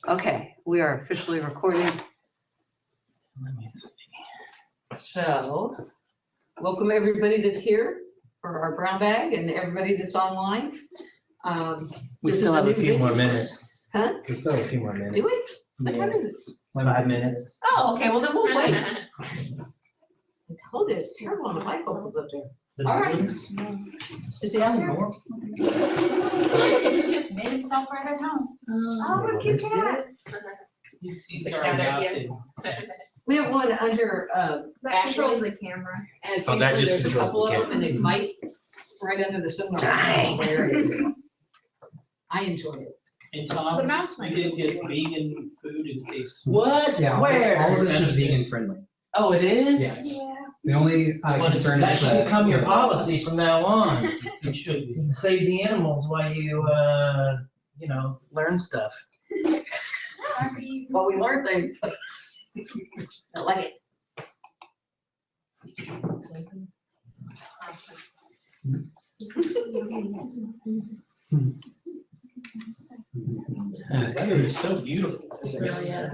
Okay, we are officially recording. Let me see. So, welcome everybody that's here for our brown bag and everybody that's online. We This still is have a new few venue. more minutes. Huh? We still have a few more minutes. Do we? What time is it? 5 minutes. Oh, okay, well then we'll wait. I told you, it's terrible on the light bulbs up there. All right. Is he out here? Made himself right at home. Oh, what a cute cat. He's The already cat out idea. there. We have one under, That controls Ashley, the camera. and Oh, that occasionally just there's a controls couple the of them, and it might, right under the seminar. There it is. I enjoy it. And The Tom, mouse we might did get vegan food in case. What? Yeah, Where? all of this is vegan friendly. Oh, it is? Yeah. Yeah. The only concern That is should that. become your policy from now on. It should be. Save the animals while you, learn stuff. Well, we learn things. I like it. The weather is so beautiful. It really is.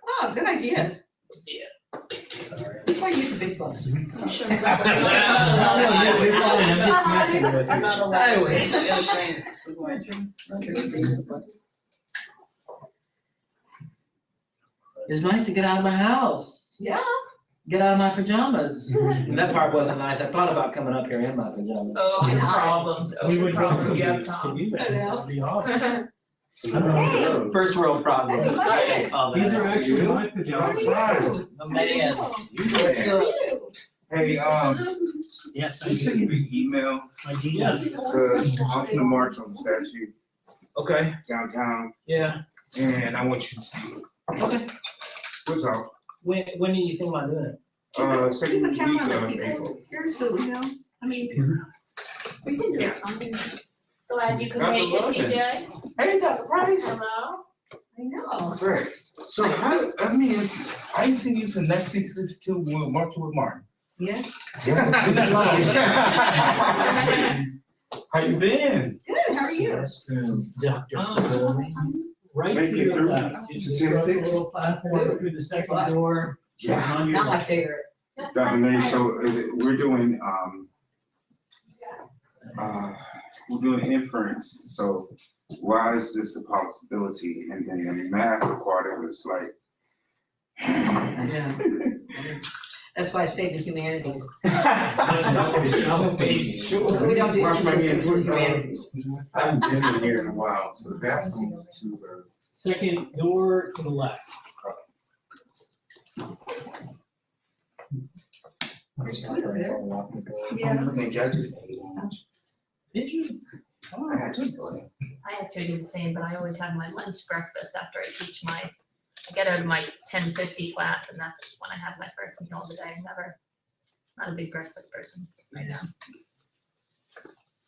Oh, good idea. Sorry. Why use the big bucks? No, you're fine. I'm just messing with you. I wish. It's nice to get out of my house. Yeah. Get out of my pajamas. And that part wasn't nice. I thought about coming up here in my pajamas. Oh, I know. problems. We Oh, would problems. welcome You you have to Tom. do that. That'd be awesome. Hey. First world problems. Hey. I call These are that. actually my pajamas. The man. What's up? Hey, Yes, I I sent you do. an email, I do. because I'm gonna march on the statue Okay, downtown, yeah. and I want you to see it. Okay. What's up? When do you think about doing it? Second Keep week the camera of on the people. April. You're so, you know, I mean, We can do something. Glad you could Got the make it, look in. TJ. Hey, Dr. Price. Hello. I know. Great. So how, I ain't seen you since 1962 when we were marching with Martin. Yeah. How you been? Good, how are you? Yes, Dr. Sterling. Right Make to it your through. left. You just go up the little platform through the second door. Yeah. On your Not my left. favorite. Dr. Nate, so we're doing, inference, so why is this a possibility? And then the math part of it's like. I know. That's why I stayed in humanities. Sure. We don't do Watch my statistics in hands. humanities. I haven't been in here in a while, so the bathroom is too, Second door to the left. I think I just ate lunch. Did you? I had to go. I actually do the same, but I always have my lunch breakfast after I teach I get out of my 10:50 class, and that's when I have my first meal of the day. Not a big breakfast person right now.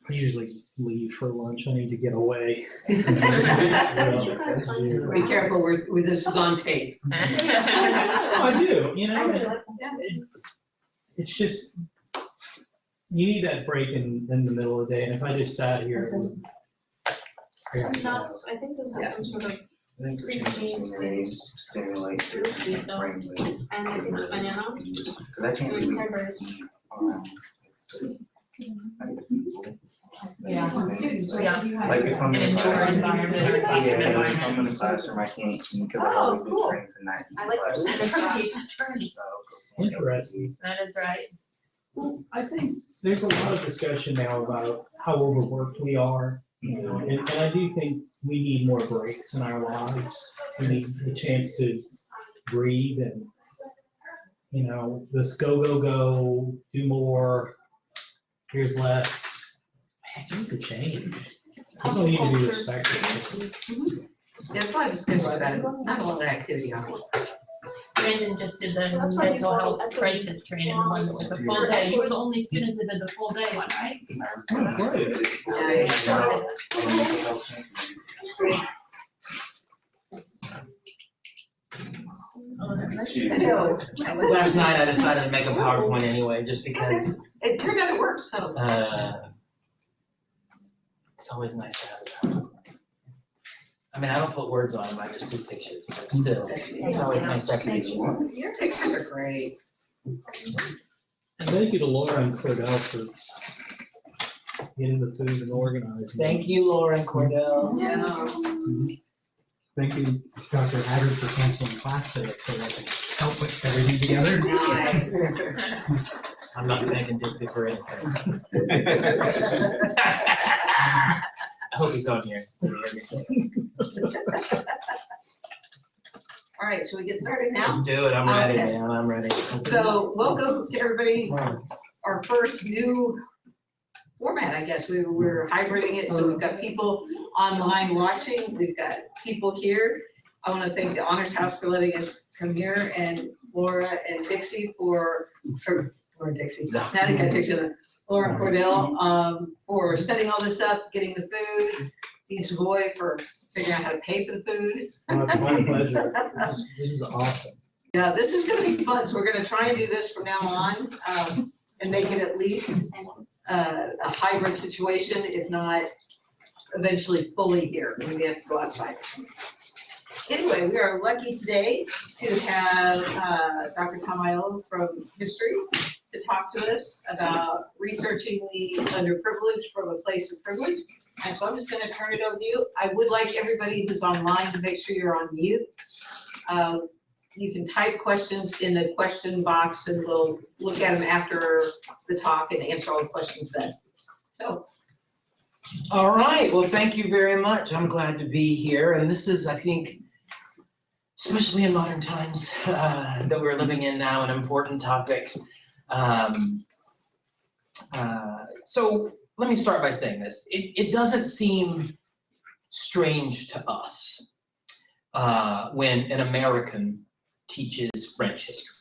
I usually leave for lunch. I need to get away. Be careful, this is on tape. I do, I really like that. it's just, you need that break in the middle of the day, and if I just sat here, it would- I think this is some sort of, I think the changes in raise stimulate the brain wave. and I think it's banana, 'Cause I can't and really, cranberries. Yeah, students, Yeah. like if I'm In a in newer class. environment or classroom Yeah, like if I'm in environment. the classroom, I can't eat because I've Oh, always been cool. trained to not eat. I like in those. class. That's right. So I'll go somewhere else. Interesting. That is right. Well, I think there's a lot of discussion now about how overworked we are, and I do think we need more breaks in our lives. We need the chance to breathe and, this go, do more, here's less. It needs to change. People need to be respected. Yeah, it's like a schedule about it, not a lot of activity on it. Brandon just did the mental health crisis training, the one that was a full day. You were the only student that did the full day one, right? Last night I decided to make a PowerPoint anyway, just because, It turned out it worked, so. It's always nice to have it. I mean, I don't put words on them, I just do pictures, but still, it's always nice to have pictures. Your pictures are great. And thank you to Laura and Cordell for getting the food and organizing. Thank you, Laura and Cordell. Yeah. Thank you, Dr. Haggard, for canceling class today so I can help put everything together. I'm not thanking Dixie for anything. I hope he's on here. All right, shall we get started now? Let's do it, I'm ready, Okay. man, I'm ready. So welcome to everybody, our first new format, I guess. We're hybriding it, so we've got people online watching, we've got people here. I want to thank the Honors House for letting us come here, and Laura and Dixie for Dixie, Patty got Dixie, Laura and Cordell, for setting all this up, getting the food, Dean Savoy for figuring out how to pay for the food. My pleasure. This is awesome. Yeah, this is gonna be fun, so we're gonna try and do this from now on, and make it at least a hybrid situation, if not eventually fully here, when we have to go outside. Anyway, we are lucky today to have Dr. Tom Aiello from history to talk to us about researching the underprivileged from a place of privilege. And so I'm just gonna turn it over to you. I would like everybody who's online to make sure you're on mute. You can type questions in the question box and we'll look at them after the talk and answer all the questions then. So. All right, well, thank you very much. I'm glad to be here. And this is, I think, especially in modern times that we're living in now, an important topic. So let me start by saying this. It doesn't seem strange to us when an American teaches French history.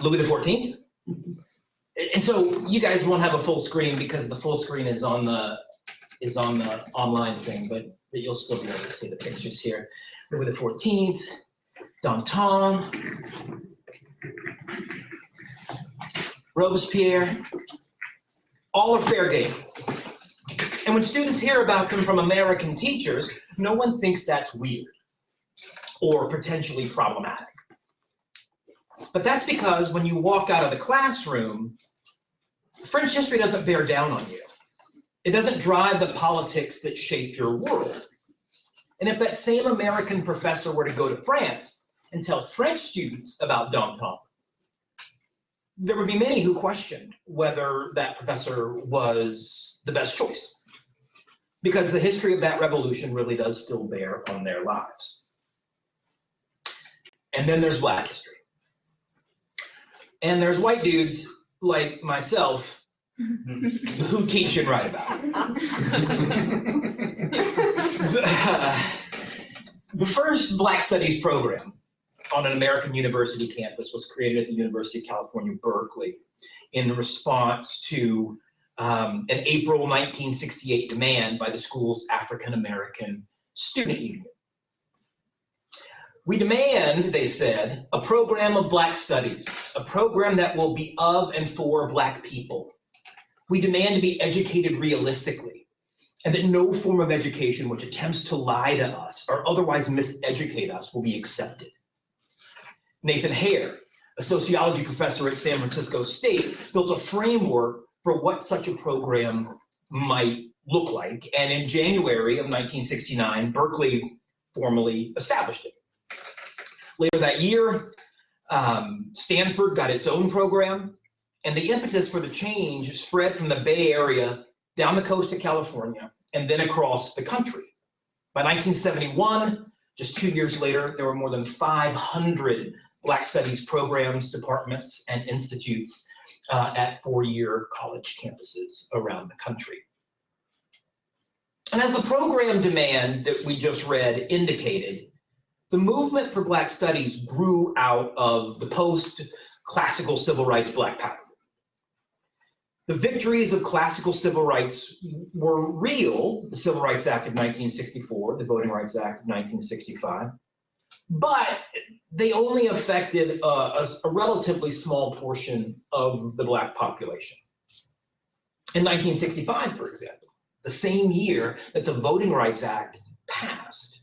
Louis XIV. And so you guys won't have a full screen because the full screen is on the online thing, but you'll still be able to see the pictures here. Louis XIV, Danton, Robespierre, all are fair game. And when students hear about them from American teachers, no one thinks that's weird or potentially problematic. But that's because when you walk out of the classroom, French history doesn't bear down on you. It doesn't drive the politics that shape your world. And if that same American professor were to go to France and tell French students about Danton, there would be many who questioned whether that professor was the best choice, because the history of that revolution really does still bear on their lives. And then there's Black history. And there's white dudes like myself who teach and write about it. The first Black Studies program on an American university campus was created at the University of California, Berkeley, in response to an April 1968 demand by the school's African American student union. We demand, they said, a program of Black studies, a program that will be of and for Black people. We demand to be educated realistically, and that no form of education which attempts to lie to us or otherwise miseducate us will be accepted. Nathan Hare, a sociology professor at San Francisco State, built a framework for what such a program might look like, and in January of 1969, Berkeley formally established it. Later that year, Stanford got its own program, and the impetus for the change spread from the Bay Area down the coast of California and then across the country. By 1971, just 2 years later, there were more than 500 Black Studies programs, departments, and institutes at four-year college campuses around the country. And as the program demand that we just read indicated, the movement for Black Studies grew out of the post-classical civil rights Black power. The victories of classical civil rights were real, the Civil Rights Act of 1964, the Voting Rights Act of 1965, but they only affected a relatively small portion of the Black population. In 1965, for example, the same year that the Voting Rights Act passed,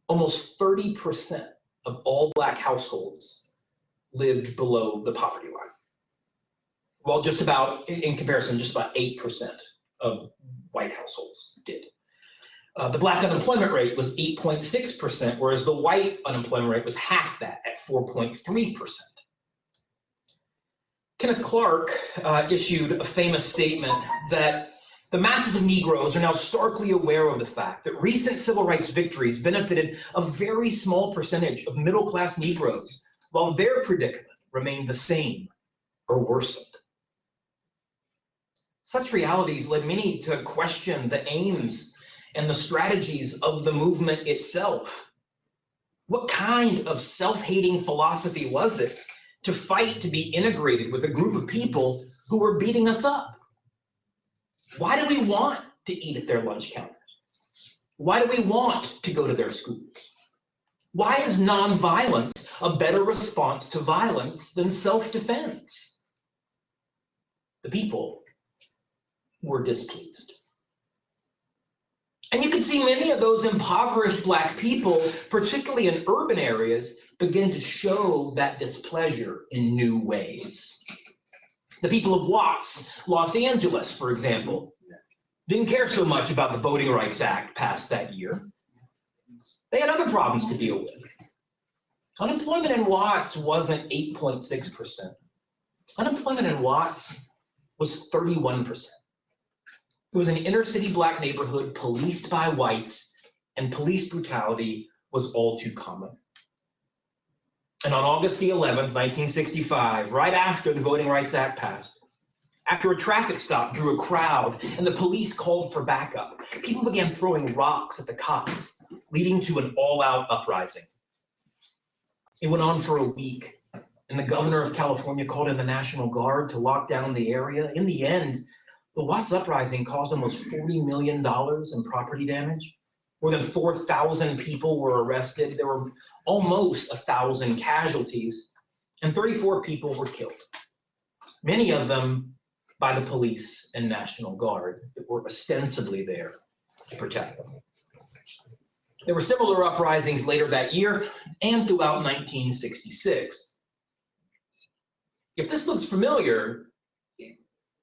almost 30% of all Black households lived below the poverty line. Well, just about, in comparison, just about 8% of white households did. The Black unemployment rate was 8.6%, whereas the white unemployment rate was half that, at 4.3%. Kenneth Clark issued a famous statement that the masses of Negroes are now starkly aware of the fact that recent civil rights victories benefited a very small percentage of middle-class Negroes, while their predicament remained the same or worsened. Such realities led many to question the aims and the strategies of the movement itself. What kind of self-hating philosophy was it to fight to be integrated with a group of people who were beating us up? Why do we want to eat at their lunch counters? Why do we want to go to their schools? Why is nonviolence a better response to violence than self-defense? The people were displeased. And you can see many of those impoverished Black people, particularly in urban areas, begin to show that displeasure in new ways. The people of Watts, Los Angeles, for example, didn't care so much about the Voting Rights Act passed that year. They had other problems to deal with. Unemployment in Watts wasn't 8.6%. Unemployment in Watts was 31%. It was an inner-city Black neighborhood policed by whites, and police brutality was all too common. And on August the 11th, 1965, right after the Voting Rights Act passed, after a traffic stop drew a crowd and the police called for backup, people began throwing rocks at the cops, leading to an all-out uprising. It went on for a week, and the governor of California called in the National Guard to lock down the area. In the end, the Watts uprising caused almost $40 million in property damage. More than 4,000 people were arrested. There were almost 1,000 casualties, and 34 people were killed, many of them by the police and National Guard that were ostensibly there to protect them. There were similar uprisings later that year and throughout 1966. If this looks familiar,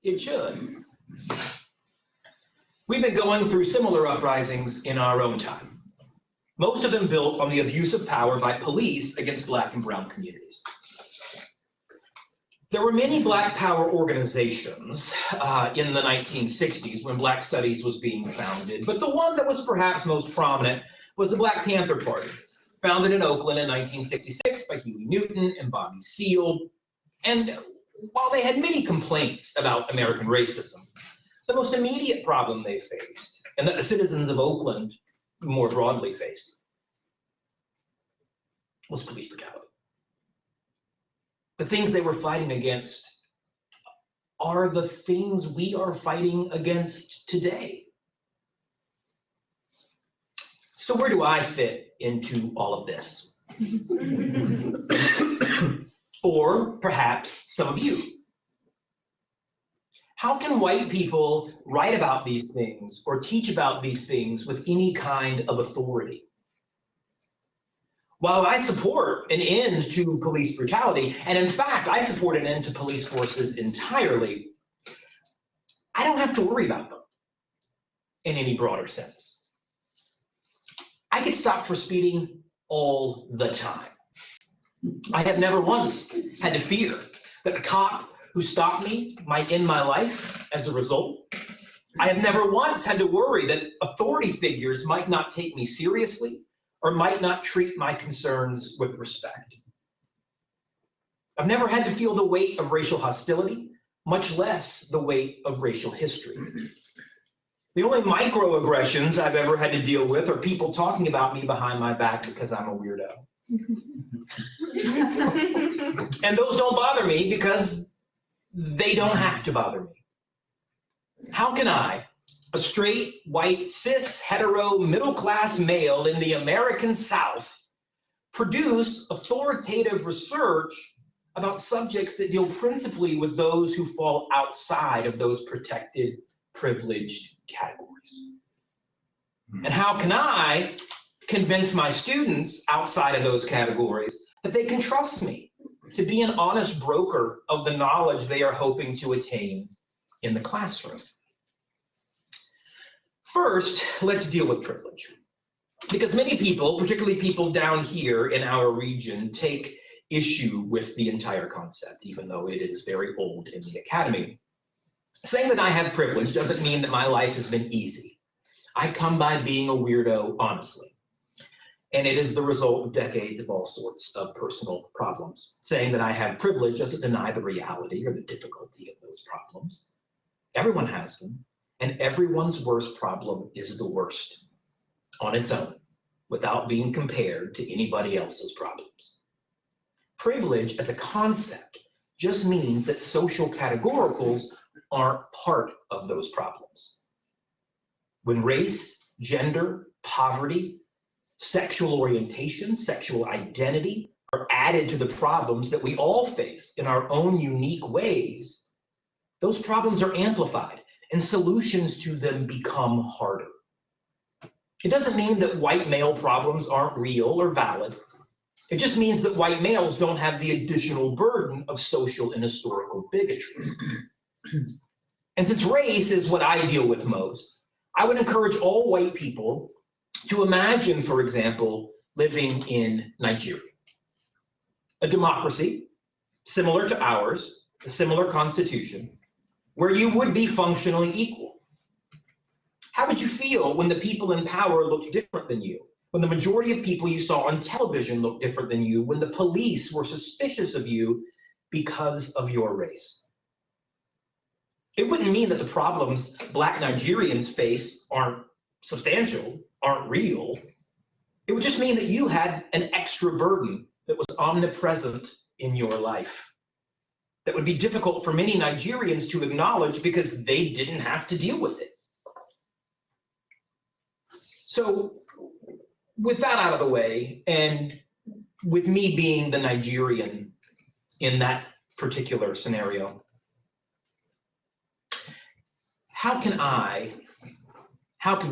it should. We've been going through similar uprisings in our own time, most of them built on the abuse of power by police against Black and brown communities. There were many Black power organizations in the 1960s when Black Studies was being founded, but the one that was perhaps most prominent was the Black Panther Party, founded in Oakland in 1966 by Huey Newton and Bobby Seale. And while they had many complaints about American racism, the most immediate problem they faced, and that the citizens of Oakland more broadly faced, was police brutality. The things they were fighting against are the things we are fighting against today. So where do I fit into all of this? Or perhaps some of you. How can white people write about these things or teach about these things with any kind of authority? While I support an end to police brutality, and in fact, I support an end to police forces entirely, I don't have to worry about them in any broader sense. I get stopped for speeding all the time. I have never once had to fear that the cop who stopped me might end my life as a result. I have never once had to worry that authority figures might not take me seriously or might not treat my concerns with respect. I've never had to feel the weight of racial hostility, much less the weight of racial history. The only microaggressions I've ever had to deal with are people talking about me behind my back because I'm a weirdo. And those don't bother me because they don't have to bother me. How can I, a straight, white, cis, hetero, middle-class male in the American South, produce authoritative research about subjects that deal principally with those who fall outside of those protected, privileged categories? categories? And how can I convince my students outside of those categories that they can trust me to be an honest broker of the knowledge they are hoping to attain in the classroom? First, let's deal with privilege. Because many people, particularly people down here in our region, take issue with the entire concept, even though it is very old in the academy. Saying that I have privilege doesn't mean that my life has been easy. I come by being a weirdo, honestly. And it is the result of decades of all sorts of personal problems. Saying that I have privilege doesn't deny the reality or the difficulty of those problems. Everyone has them, and everyone's worst problem is the worst on its own, without being compared to anybody else's problems. Privilege as a concept just means that social categoricals aren't part of those problems. When race, gender, poverty, sexual orientation, sexual identity are added to the problems that we all face in our own unique ways, those problems are amplified and solutions to them become harder. It doesn't mean that white male problems aren't real or valid. It just means that white males don't have the additional burden of social and historical bigotries. And since race is what I deal with most, I would encourage all white people to imagine, for example, living in Nigeria, a democracy similar to ours, a similar constitution, where you would be functionally equal. How would you feel when the people in power looked different than you? When the majority of people you saw on television looked different than you? When the police were suspicious of you because of your race? It wouldn't mean that the problems Black Nigerians face aren't substantial, aren't real. It would just mean that you had an extra burden that was omnipresent in your life, that would be difficult for many Nigerians to acknowledge because they didn't have to deal with it. So with that out of the way, and with me being the Nigerian in that particular scenario, how can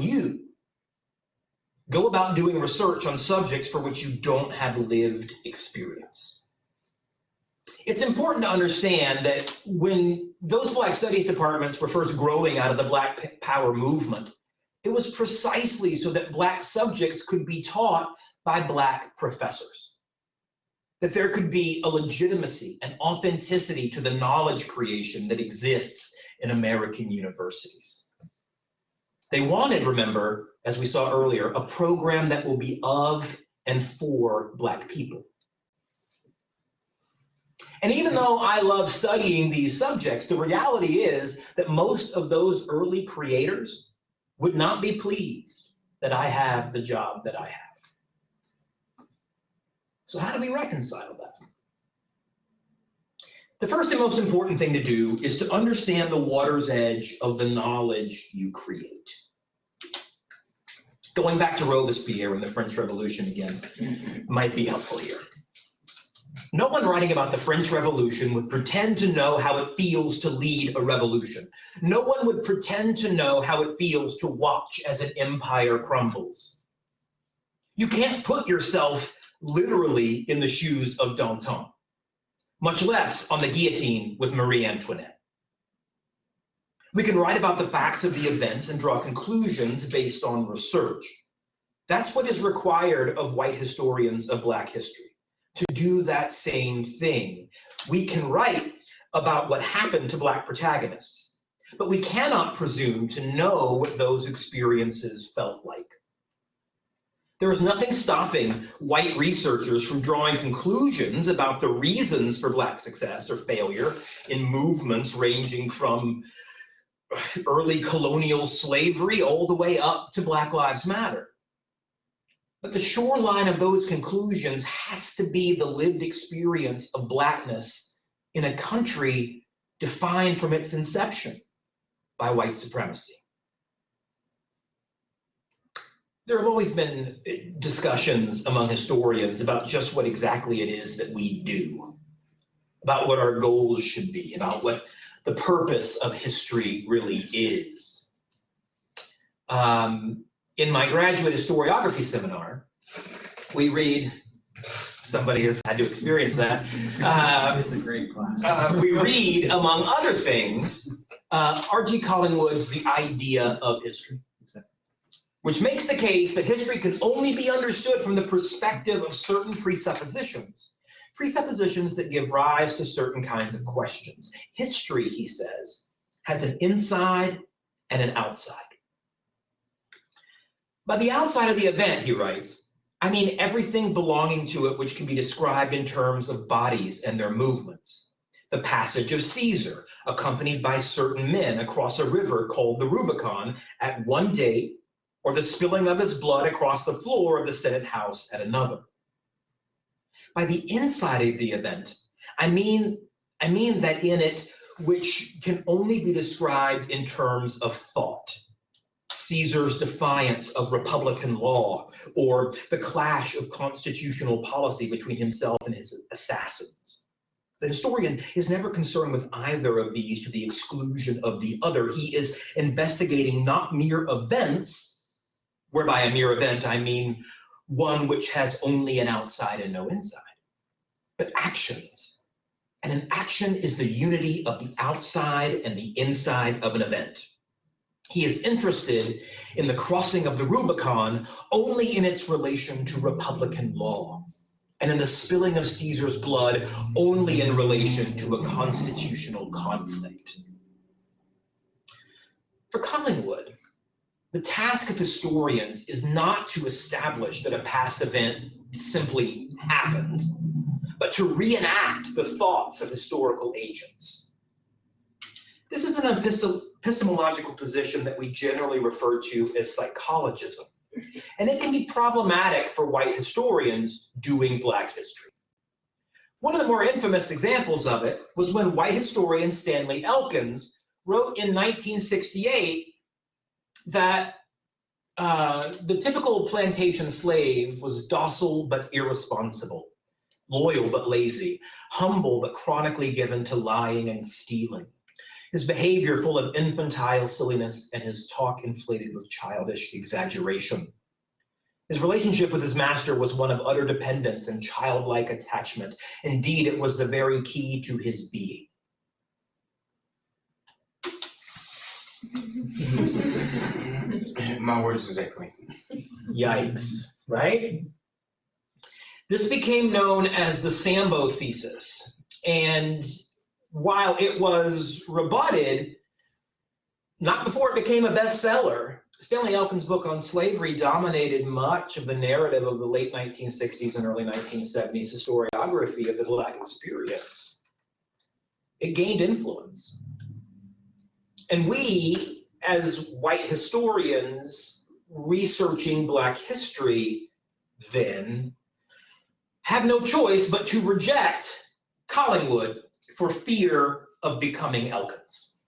you go about doing research on subjects for which you don't have lived experience? It's important to understand that when those Black Studies departments were first growing out of the Black Power movement, it was precisely so that Black subjects could be taught by Black professors, that there could be a legitimacy and authenticity to the knowledge creation that exists in American universities. They wanted, remember, as we saw earlier, a program that will be of and for Black people. And even though I love studying these subjects, the reality is that most of those early creators would not be pleased that I have the job that I have. So how do we reconcile that? The first and most important thing to do is to understand the water's edge of the knowledge you create. Going back to Robespierre and the French Revolution again might be helpful here. No one writing about the French Revolution would pretend to know how it feels to lead a revolution. No one would pretend to know how it feels to watch as an empire crumbles. You can't put yourself literally in the shoes of Danton, much less on the guillotine with Marie Antoinette. We can write about the facts of the events and draw conclusions based on research. That's what is required of white historians of Black history, to do that same thing. We can write about what happened to Black protagonists, but we cannot presume to know what those experiences felt like. There is nothing stopping white researchers from drawing conclusions about the reasons for Black success or failure in movements ranging from early colonial slavery all the way up to Black Lives Matter. But the shoreline of those conclusions has to be the lived experience of Blackness in a country defined from its inception by white supremacy. There have always been discussions among historians about just what exactly it is that we do, about what our goals should be, about what the purpose of history really is. In my graduate historiography seminar, we read, somebody has had to experience that. It's a great class. We read, among other things, R.G. Collingwood's The Idea of History, which makes the case that history can only be understood from the perspective of certain presuppositions that give rise to certain kinds of questions. History, he says, has an inside and an outside. By the outside of the event, he writes, I mean everything belonging to it which can be described in terms of bodies and their movements. The passage of Caesar, accompanied by certain men across a river called the Rubicon at one date, or the spilling of his blood across the floor of the Senate House at another. By the inside of the event, I mean that in it which can only be described in terms of thought. Caesar's defiance of Republican law, or the clash of constitutional policy between himself and his assassins. The historian is never concerned with either of these to the exclusion of the other. He is investigating not mere events, where by a mere event I mean one which has only an outside and no inside, but actions. And an action is the unity of the outside and the inside of an event. He is interested in the crossing of the Rubicon only in its relation to Republican law, and in the spilling of Caesar's blood only in relation to a constitutional conflict. For Collingwood, the task of historians is not to establish that a past event simply happened, but to reenact the thoughts of historical agents. This is an epistemological position that we generally refer to as psychologism, and it can be problematic for white historians doing Black history. One of the more infamous examples of it was when white historian Stanley Elkins wrote in 1968 that the typical plantation slave was docile but irresponsible, loyal but lazy, humble but chronically given to lying and stealing, his behavior full of infantile silliness and his talk inflated with childish exaggeration. His relationship with his master was one of utter dependence and childlike attachment. Indeed, it was the very key to his being. My words exactly. Yikes, right? This became known as the Sambo thesis, and while it was rebutted, not before it became a bestseller, Stanley Elkins' book on slavery dominated much of the narrative of the late 1960s and early 1970s historiography of the Black experience. It gained influence. And we, as white historians researching Black history then, have no choice but to reject Collingwood for fear of becoming Elkins.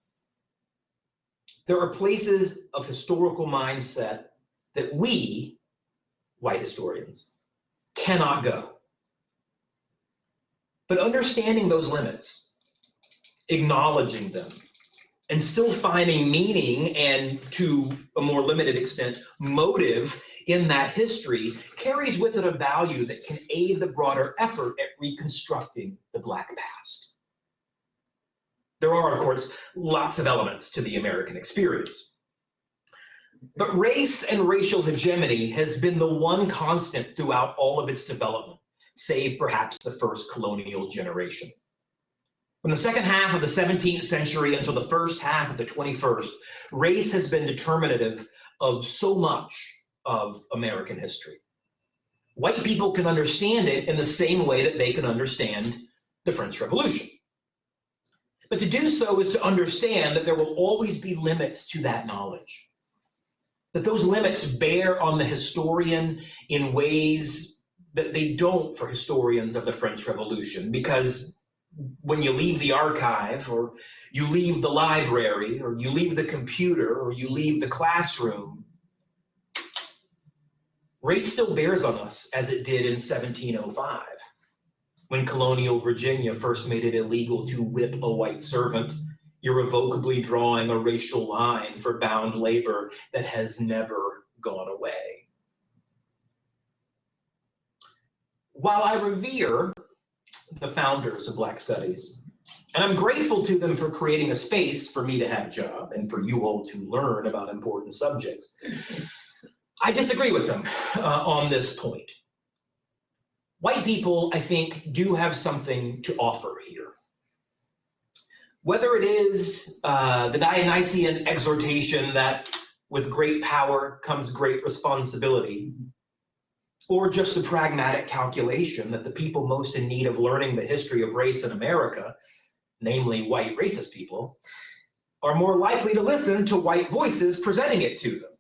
There are places of historical mindset that we, white historians, cannot go. But understanding those limits, acknowledging them, and still finding meaning and, to a more limited extent, motive in that history carries with it a value that can aid the broader effort at reconstructing the Black past. There are, of course, lots of elements to the American experience. But race and racial hegemony has been the one constant throughout all of its development, save perhaps the first colonial generation. From the second half of the 17th century until the first half of the 21st, race has been determinative of so much of American history. White people can understand it in the same way that they can understand the French Revolution. But to do so is to understand that there will always be limits to that knowledge, that those limits bear on the historian in ways that they don't for historians of the French Revolution, because when you leave the archive, or you leave the library, or you leave the computer, or you leave the classroom, race still bears on us as it did in 1705. When colonial Virginia first made it illegal to whip a white servant irrevocably drawing a racial line for bound labor that has never gone away. While I revere the founders of Black Studies, and I'm grateful to them for creating a space for me to have a job and for you all to learn about important subjects, I disagree with them on this point. White people, I think, do have something to offer here. Whether it is the Dionysian exhortation that with great power comes great responsibility, or just the pragmatic calculation that the people most in need of learning the history of race in America, namely white racist people, are more likely to listen to white voices presenting it to them.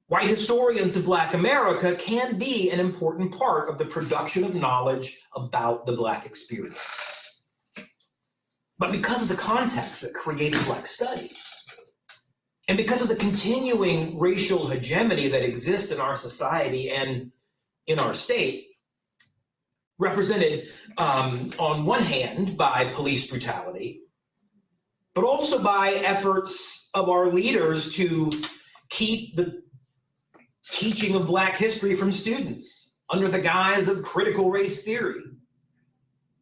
White historians of Black America can be an important part of the production of knowledge about the Black experience. But because of the context that created Black Studies, and because of the continuing racial hegemony that exists in our society and in our state, represented on one hand by police brutality, but also by efforts of our leaders to keep the teaching of Black history from students under the guise of critical race theory,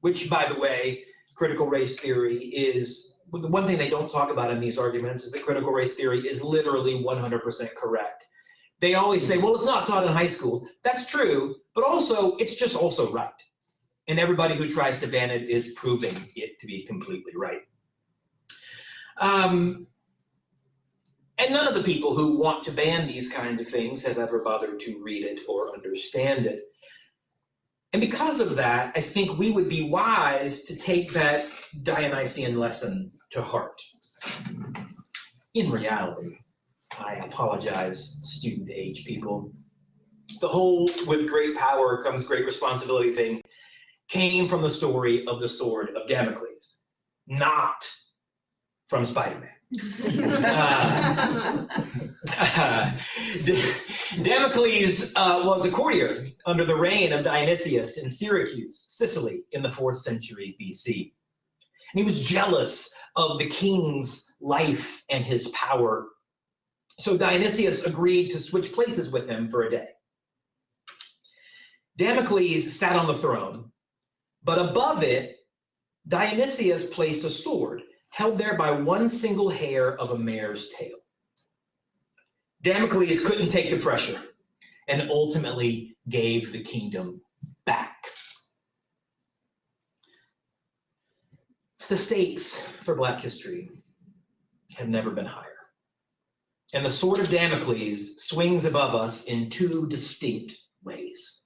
which, by the way, critical race theory is, the one thing they don't talk about in these arguments is that critical race theory is literally 100% correct. They always say, well, it's not taught in high schools. That's true, but also it's just also right. And everybody who tries to ban it is proving it to be completely right. And none of the people who want to ban these kinds of things have ever bothered to read it or understand it. And because of that, I think we would be wise to take that Dionysian lesson to heart. In reality, I apologize, student age people, the whole with great power comes great responsibility thing came from the story of the sword of Damocles, not from Spider-Man. Damocles was a courtier under the reign of Dionysius in Syracuse, Sicily, in the 4th century BC. And he was jealous of the king's life and his power. So Dionysius agreed to switch places with him for a day. Damocles sat on the throne, but above it, Dionysius placed a sword held there by one single hair of a mare's tail. Damocles couldn't take the pressure and ultimately gave the kingdom back. The stakes for Black history have never been higher. And the sword of Damocles swings above us in two distinct ways.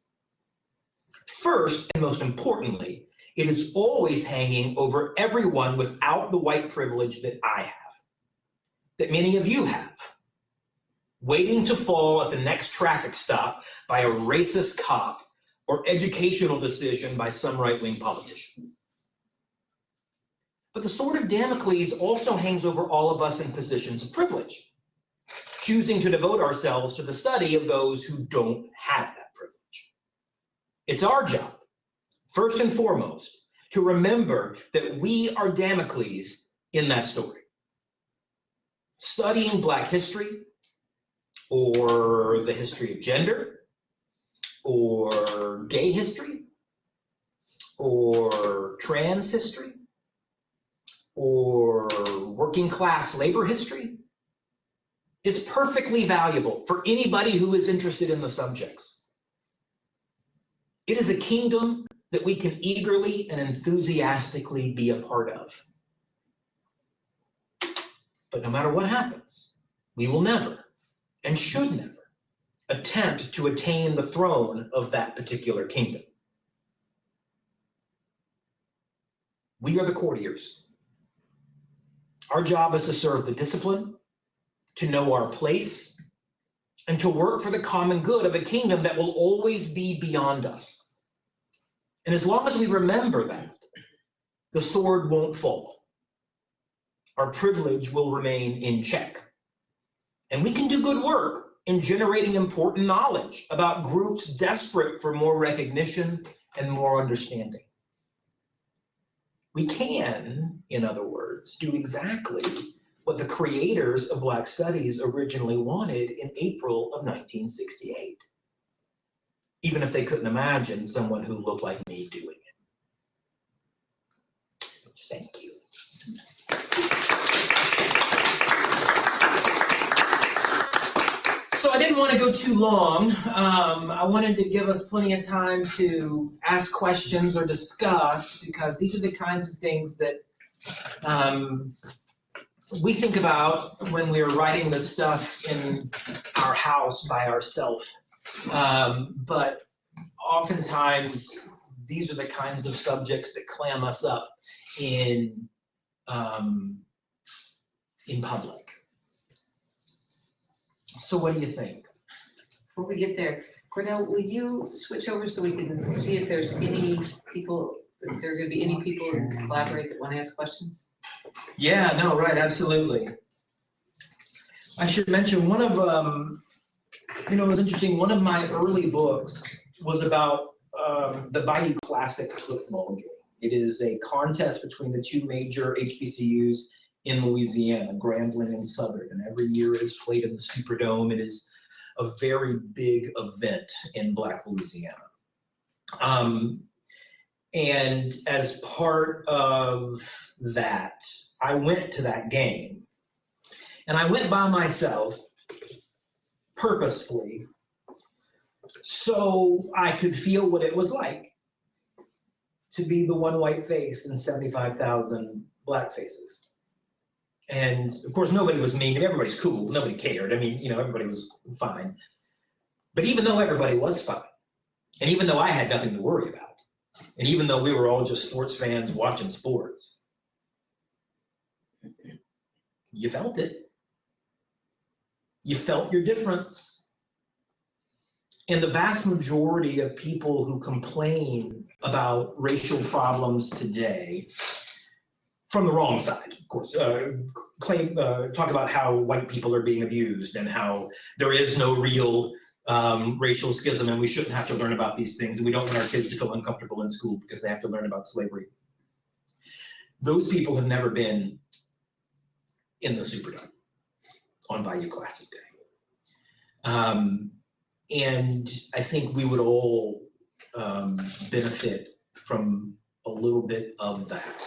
First, and most importantly, it is always hanging over everyone without the white privilege that I have, that many of you have, waiting to fall at the next traffic stop by a racist cop or educational decision by some right-wing politician. But the sword of Damocles also hangs over all of us in positions of privilege, choosing to devote ourselves to the study of those who don't have that privilege. It's our job, first and foremost, to remember that we are Damocles in that story. Studying Black history, or the history of gender, or gay history, or trans history, or working class labor history, is perfectly valuable for anybody who is interested in the subjects. It is a kingdom that we can eagerly and enthusiastically be a part of. But no matter what happens, we will never, and should never, attempt to attain the throne of that particular kingdom. We are the courtiers. Our job is to serve the discipline, to know our place, and to work for the common good of a kingdom that will always be beyond us. And as long as we remember that, the sword won't fall. Our privilege will remain in check. And we can do good work in generating important knowledge about groups desperate for more recognition and more understanding. We can in other words, do exactly what the creators of Black Studies originally wanted in April of 1968, even if they couldn't imagine someone who looked like me doing it. Thank you. So I didn't want to go too long. I wanted to give us plenty of time to ask questions or discuss, because these are the kinds of things that we think about when we're writing this stuff in our house by ourselves. But oftentimes, these are the kinds of subjects that clam us up in public. So what do you think? Before we get there, Cornell, will you switch over so we can see if there's any people, if there are going to be any people who collaborate that want to ask questions? Yeah, no, right, absolutely. I should mention one of, it was interesting, one of my early books was about the Bayou Classic football game. It is a contest between the two major HBCUs in Louisiana, Grambling and Southern, and every year it is played in the Superdome. It is a very big event in Black Louisiana. And as part of that, I went to that game. And I went by myself, purposefully, so I could feel what it was like to be the one white face in 75,000 Black faces. And of course, nobody was mean, and everybody's cool, nobody cared. I mean, everybody was fine. But even though everybody was fine, and even though I had nothing to worry about, and even though we were all just sports fans watching sports, you felt it. You felt your difference. And the vast majority of people who complain about racial problems today, from the wrong side, of course, talk about how white people are being abused and how there is no real racial schism and we shouldn't have to learn about these things, and we don't want our kids to feel uncomfortable in school because they have to learn about slavery. Those people have never been in the Superdome on Bayou Classic Day. And I think we would all benefit from a little bit of that,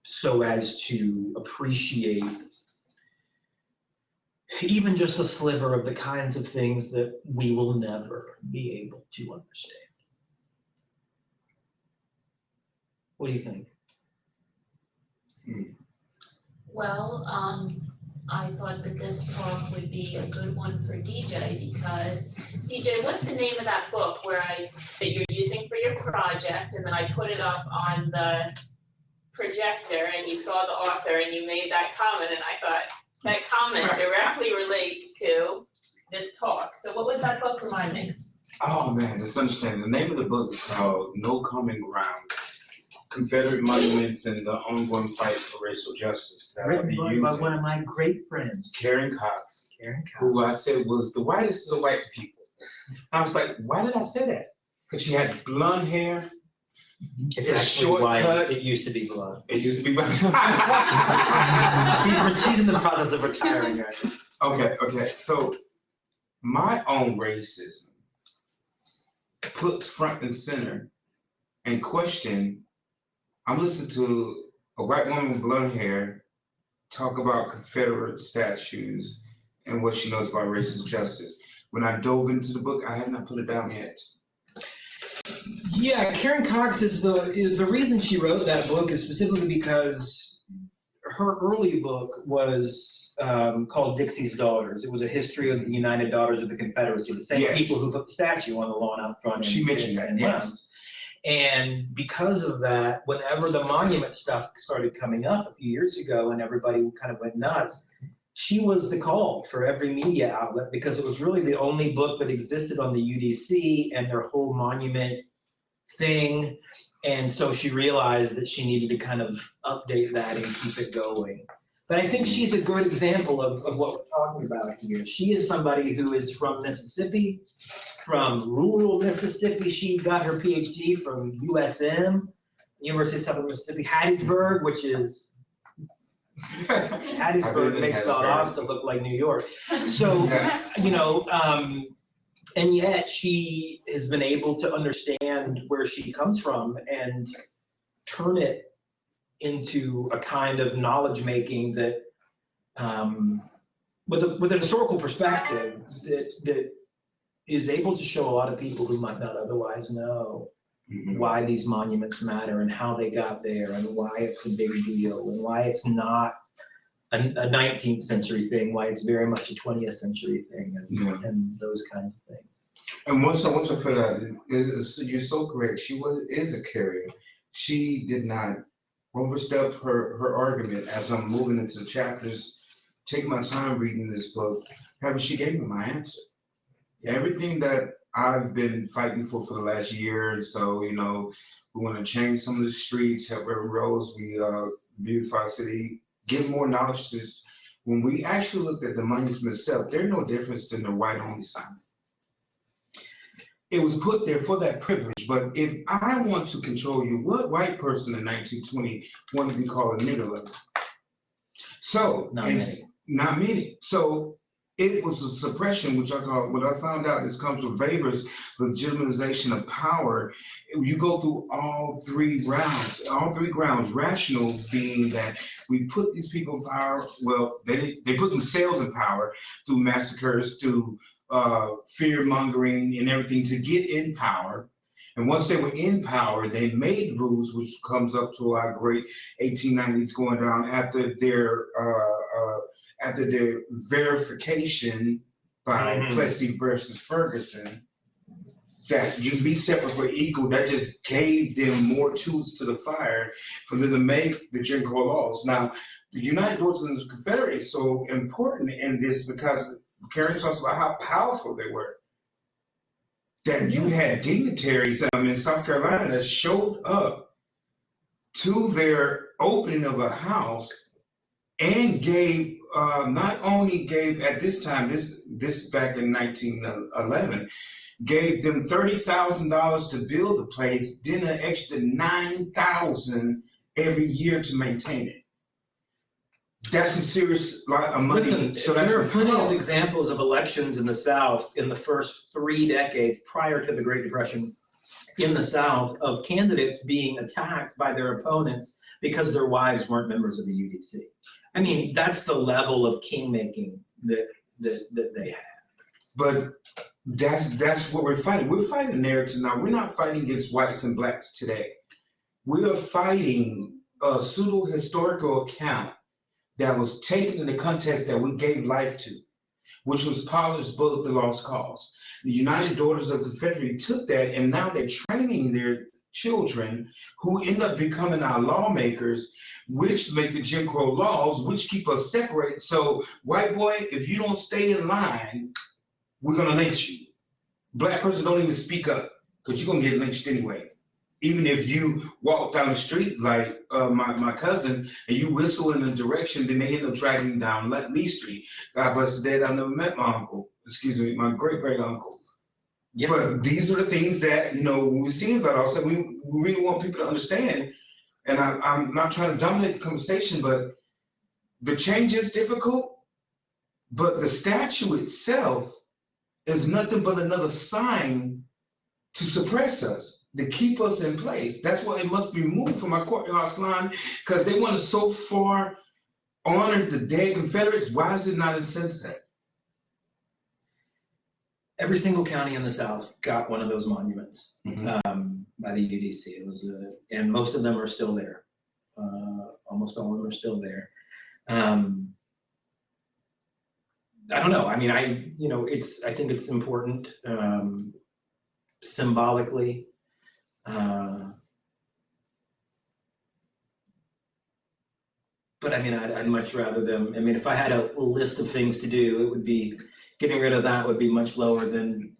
so as to appreciate even just a sliver of the kinds of things that we will never be able to understand. What do you think? Well, I thought that this talk would be a good one for DJ, because DJ, what's the name of that book that you're using for your project, and then I put it up on the projector and you saw the author and you made that comment, and I thought that comment directly relates to this talk. So what was that book, remind me? Oh man, just understand. The name of the book is called No Common Ground: Confederate Monuments and the Ongoing Fight for Racial Justice. That I'll be using. By one of my great friends, Karen Cox, who I said was the whitest of the white people. I was like, why did I say that? Because she had blonde hair. It's a actually short white. cut. It used to be blonde. It used to be blonde. She's in the process of retiring, right? Okay. So my own racism puts front and center and question. I'm listening to a white woman with blonde hair talk about Confederate statues and what she knows about racial justice. When I dove into the book, I have not put it down yet. Yeah, Karen Cox is the reason she wrote that book is specifically because her early book was called Dixie's Daughters. It was a history of the United Daughters of the Confederacy, the same people who put the statue on the lawn out front. She mentioned that, yes. And because of that, whenever the monument stuff started coming up a few years ago and everybody kind of went nuts, she was the call for every media outlet, because it was really the only book that existed on the UDC and their whole monument thing. And so she realized that she needed to kind of update that and keep it going. But I think she's a good example of what we're talking about here. She is somebody who is from Mississippi, from rural Mississippi. She got her PhD from USM. University of Southern Mississippi, Hattiesburg, which is, Hattiesburg makes Valdosta look like New York. So, you know, and yet she has been able to understand where she comes from and turn it into a kind of knowledge making that, with a historical perspective that is able to show a lot of people who might not otherwise know why these monuments matter and how they got there and why it's a big deal and why it's not a 19th century thing, why it's very much a 20th century thing and those kinds of things. And once I feel that, you're so correct. She is a carrier. She did not overstep her argument as I'm moving into the chapters, take my time reading this book. She gave me my answer. Everything that I've been fighting for the last year or so, you know, we want to change some of the streets, help every roads, we beautify our city, give more knowledge to this. When we actually looked at the monuments itself, they're no different than the white-only sign. It was put there for that privilege, but if I want to control you, what white person in 1920 wanted to be called a nigger lover? So, not many. So it was a suppression, which I call, what I found out, this comes with Weber's legitimization of power. You go through all three grounds, rational being that we put these people in power, well, they put themselves in power through massacres, through fear mongering and everything to get in power. And once they were in power, they made rules, which comes up to our great 1890s going down after their verification by Plessy versus Ferguson, that you can be separate but equal. That just gave them more tools to the fire for them to make the Jim Crow laws. Now, the United States and the Confederate is so important in this because Karen talks about how powerful they were. That you had dignitaries in South Carolina that showed up to their opening of a house and gave, not only gave at this time, this back in 1911, gave them $30,000 to build the place, then an extra $9,000 every year to maintain it. That's some serious lot of money. Listen, so there are plenty of examples of elections in the South in the first 3 decades prior to the Great Depression in the South of candidates being attacked by their opponents because their wives weren't members of the UDC. I mean, that's the level of kingmaking that they had. But that's what we're fighting. We're fighting a narrative now. We're not fighting against whites and blacks today. We are fighting a pseudo-historical account that was taken in the context that we gave life to, which was Pollard's book, The Lost Cause. The United Daughters of the Confederacy took that, and now they're training their children who end up becoming our lawmakers, which make the Jim Crow laws, which keep us separated. So, white boy, if you don't stay in line, we're gonna lynch you. Black person don't even speak up, because you're gonna get lynched anyway. Even if you walk down the street like my cousin and you whistle in a direction, then they end up dragging you down Lee Street. God bless his dead, I never met my uncle. Excuse me, my great uncle. Yeah. But these are the things that, you know, when we see about ourselves, we really want people to understand. And I'm not trying to dominate the conversation, but the change is difficult. But the statue itself is nothing but another sign to suppress us, to keep us in place. That's why it must be moved from our courthouse line, because they want to so far honor the dead Confederates. Why is it not in sunset? Every single county in the South got one of those monuments by the UDC. It was, and most of them are still there. Almost all of them are still there. I don't know. I mean, I think it's important symbolically. But I mean, I'd much rather them. I mean, if I had a list of things to do, it would be getting rid of that would be much lower than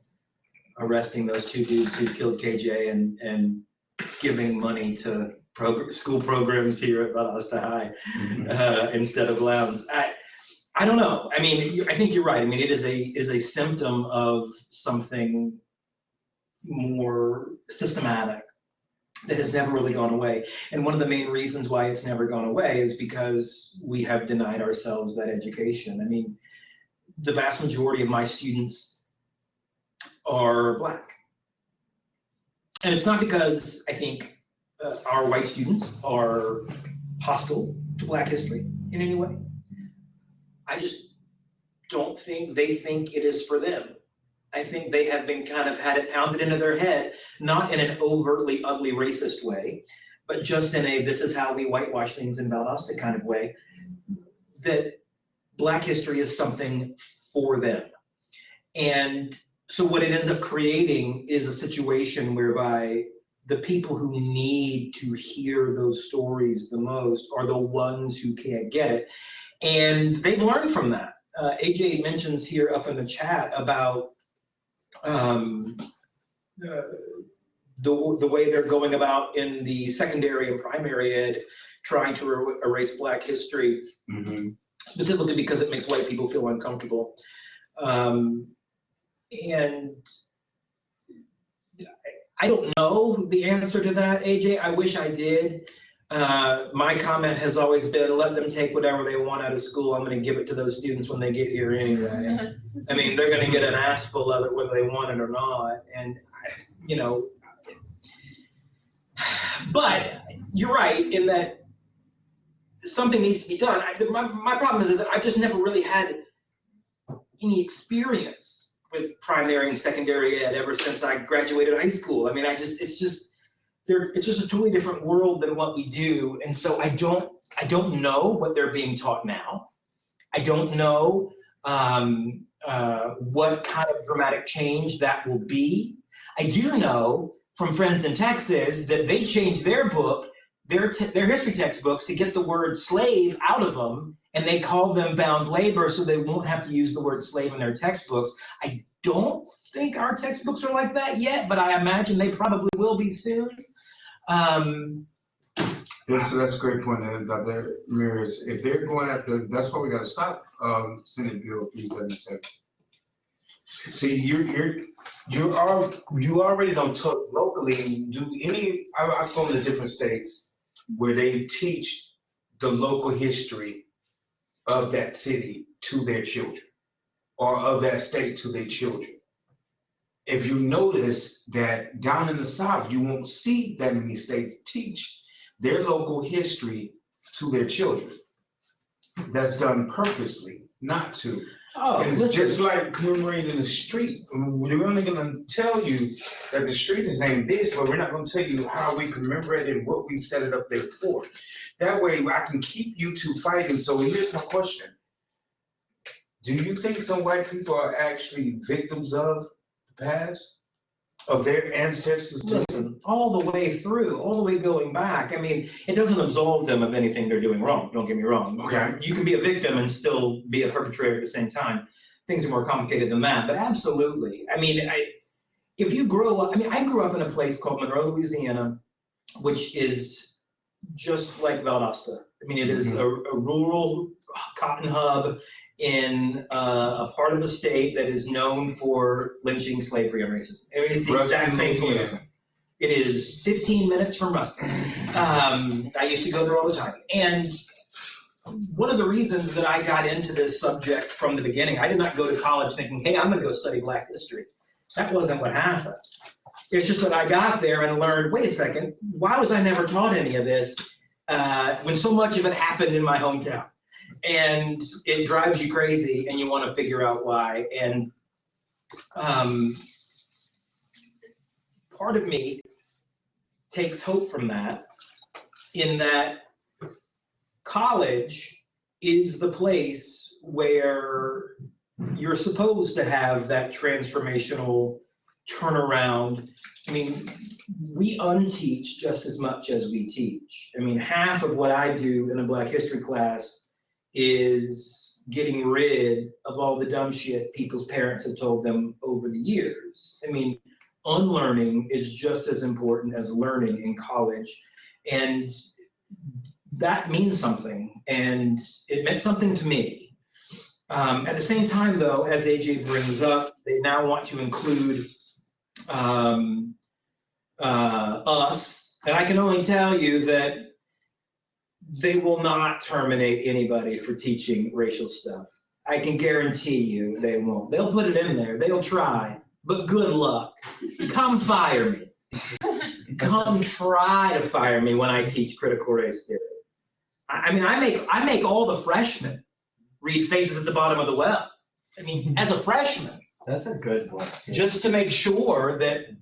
arresting those 2 dudes who killed KJ and giving money to school programs here at Valdosta High instead of Lowndes. I don't know. I mean, I think you're right. I mean, it is a symptom of something more systematic. that has never really gone away. And one of the main reasons why it's never gone away is because we have denied ourselves that education. I mean, the vast majority of my students are Black. And it's not because I think our white students are hostile to Black history in any way. I just don't think they think it is for them. I think they have been kind of had it pounded into their head, not in an overtly ugly racist way, but just in a this is how we whitewash things in Valdosta kind of way, that Black history is something for them. And so what it ends up creating is a situation whereby the people who need to hear those stories the most are the ones who can't get it. And they've learned from that. AJ mentions here up in the chat about the way they're going about in the secondary and primary ed, trying to erase Black history, specifically because it makes white people feel uncomfortable. And I don't know the answer to that, AJ. I wish I did. My comment has always been, let them take whatever they want out of school. I'm going to give it to those students when they get here anyway. I mean, they're going to get an ass full of it whether they want it or not. And, you know, but you're right in that something needs to be done. My problem is that I've just never really had any experience with primary and secondary ed ever since I graduated high school. I mean, it's just a totally different world than what we do. And so I don't know what they're being taught now. I don't know what kind of dramatic change that will be. I do know from friends in Texas that they changed their book, their history textbooks, to get the word slave out of them, and they call them bound labor so they won't have to use the word slave in their textbooks. I don't think our textbooks are like that yet, but I imagine they probably will be soon. That's a great point, Dr. Ramirez. If they're going after, that's why we got to stop Senate Bill 377. See, you already don't talk locally. I've gone to different states where they teach the local history of that city to their children, or of that state to their children. If you notice that down in the South, you won't see that many states teach their local history to their children. That's done purposely, not to. Oh, And it's just like commemorating the street. We're only going to tell you that the street is named this, but we're not going to tell you how we commemorate it and what we set it up there for. That way, I can keep you two fighting. So here's my question. Do you think some white people are actually victims of the past? Of their ancestors? Listen, all the way through, all the way going back. I mean, it doesn't absolve them of anything they're doing wrong. Don't get me wrong. Okay. You can be a victim and still be a perpetrator at the same time. Things are more complicated than that, but absolutely. I mean, if you grow up, I grew up in a place called Monroe, Louisiana, which is just like Valdosta. I mean, it is a rural cotton hub in a part of the state that is known for lynching, slavery, and racism. I mean, it's the exact same place. It is 15 minutes from Ruston. I used to go there all the time. And one of the reasons that I got into this subject from the beginning, I did not go to college thinking, hey, I'm going to go study Black history. That wasn't what happened. It's just that I got there and learned, wait a second, why was I never taught any of this when so much of it happened in my hometown? And it drives you crazy, and you want to figure out why. And part of me takes hope from that, in that college is the place where you're supposed to have that transformational turnaround. I mean, we unteach just as much as we teach. I mean, half of what I do in a Black history class is getting rid of all the dumb shit people's parents have told them over the years. I mean, unlearning is just as important as learning in college. And that means something, and it meant something to me. At the same time, though, as AJ brings up, they now want to include us, and I can only tell you that they will not terminate anybody for teaching racial stuff. I can guarantee you they won't. They'll put it in there. They'll try, but good luck. Come fire me. Come try to fire me when I teach critical race theory. I mean, I make all the freshmen read Faces at the Bottom of the Well. I mean, as a freshman, That's a good one. just to make sure that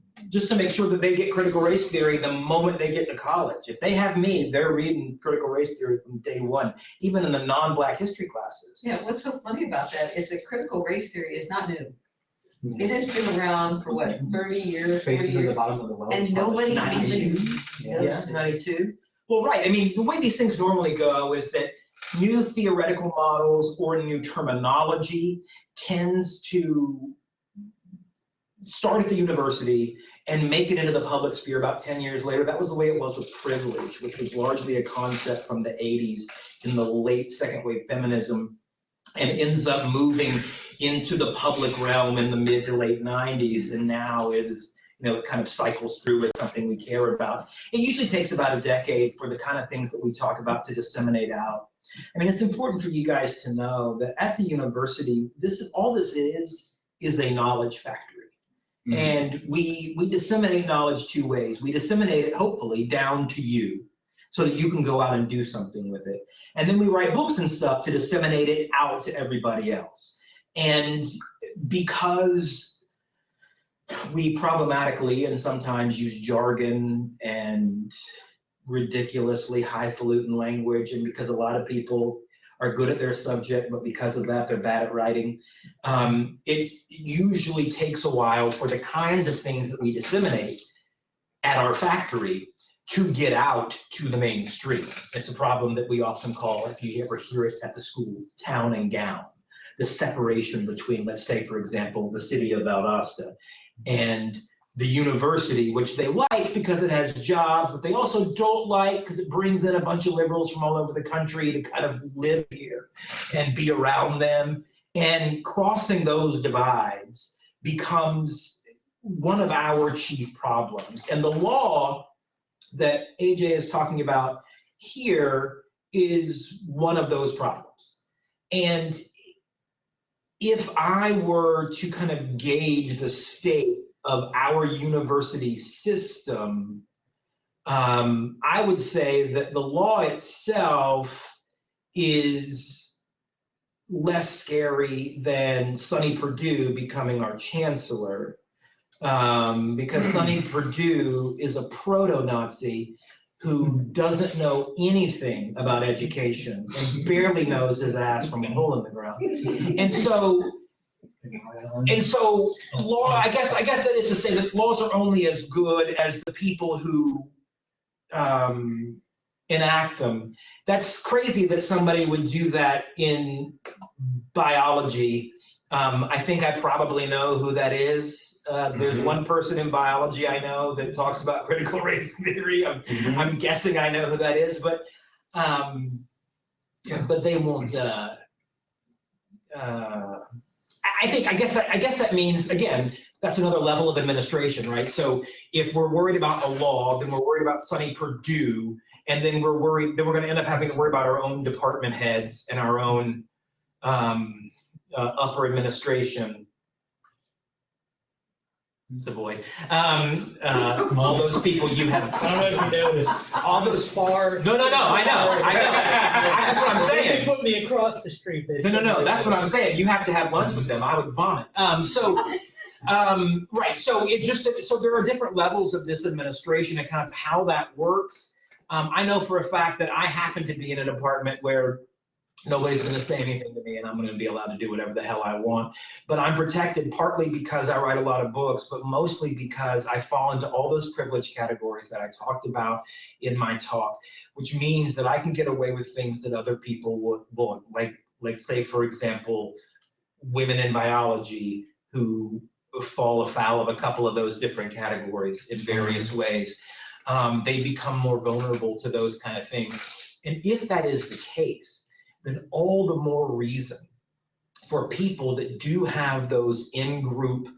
they get critical race theory the moment they get to college. If they have me, they're reading critical race theory from day one, even in the non-Black history classes. Yeah, what's so funny about that is that critical race theory is not new. It has been around for what, 30 years, 40 Faces at the years? bottom of the well. And nobody even 92. Yeah. Yeah, 92. Well, right. I mean, the way these things normally go is that new theoretical models or new terminology tends to start at the university and make it into the public sphere about 10 years later. That was the way it was with privilege, which was largely a concept from the 80s in the late second wave feminism, and ends up moving into the public realm in the mid to late 90s. And now it is, it kind of cycles through as something we care about. It usually takes about a decade for the kind of things that we talk about to disseminate out. I mean, it's important for you guys to know that at the university, all this is a knowledge factory. And we disseminate knowledge two ways. We disseminate it, hopefully, down to you so that you can go out and do something with it. And then we write books and stuff to disseminate it out to everybody else. And because we problematically and sometimes use jargon and ridiculously highfalutin language, and because a lot of people are good at their subject, but because of that, they're bad at writing. It usually takes a while for the kinds of things that we disseminate at our factory to get out to the mainstream. It's a problem that we often call, if you ever hear it at the school, town and gown. The separation between, let's say, for example, the city of Valdosta and the university, which they like because it has jobs, but they also don't like because it brings in a bunch of liberals from all over the country to kind of live here and be around them. And crossing those divides becomes one of our chief problems. And the law that AJ is talking about here is one of those problems. And if I were to kind of gauge the state of our university system, I would say that the law itself is less scary than Sonny Perdue becoming our chancellor, because Sonny Perdue is a proto-Nazi who doesn't know anything about education and barely knows his ass from a hole in the ground. And so law, I guess that is to say that laws are only as good as the people who enact them. That's crazy that somebody would do that in biology. I think I probably know who that is. There's one person in biology I know that talks about critical race theory. I'm guessing I know who that is, but they won't. I guess that means, again, that's another level of administration, right? So if we're worried about a law, then we're worried about Sonny Perdue, and then we're going to end up having to worry about our own department heads and our own upper administration. Savoy. All those people you have. I don't know if you noticed. All those far. No, I know. That's what I'm saying. They put me across the street. No, that's what I'm saying. You have to have lunch with them. I would vomit. Right. So there are different levels of this administration and kind of how that works. I know for a fact that I happen to be in a department where nobody's going to say anything to me, and I'm going to be allowed to do whatever the hell I want. But I'm protected partly because I write a lot of books, but mostly because I fall into all those privilege categories that I talked about in my talk, which means that I can get away with things that other people won't. Like say, for example, women in biology who fall afoul of a couple of those different categories in various ways. They become more vulnerable to those kind of things. And if that is the case, then all the more reason for people that do have those in-group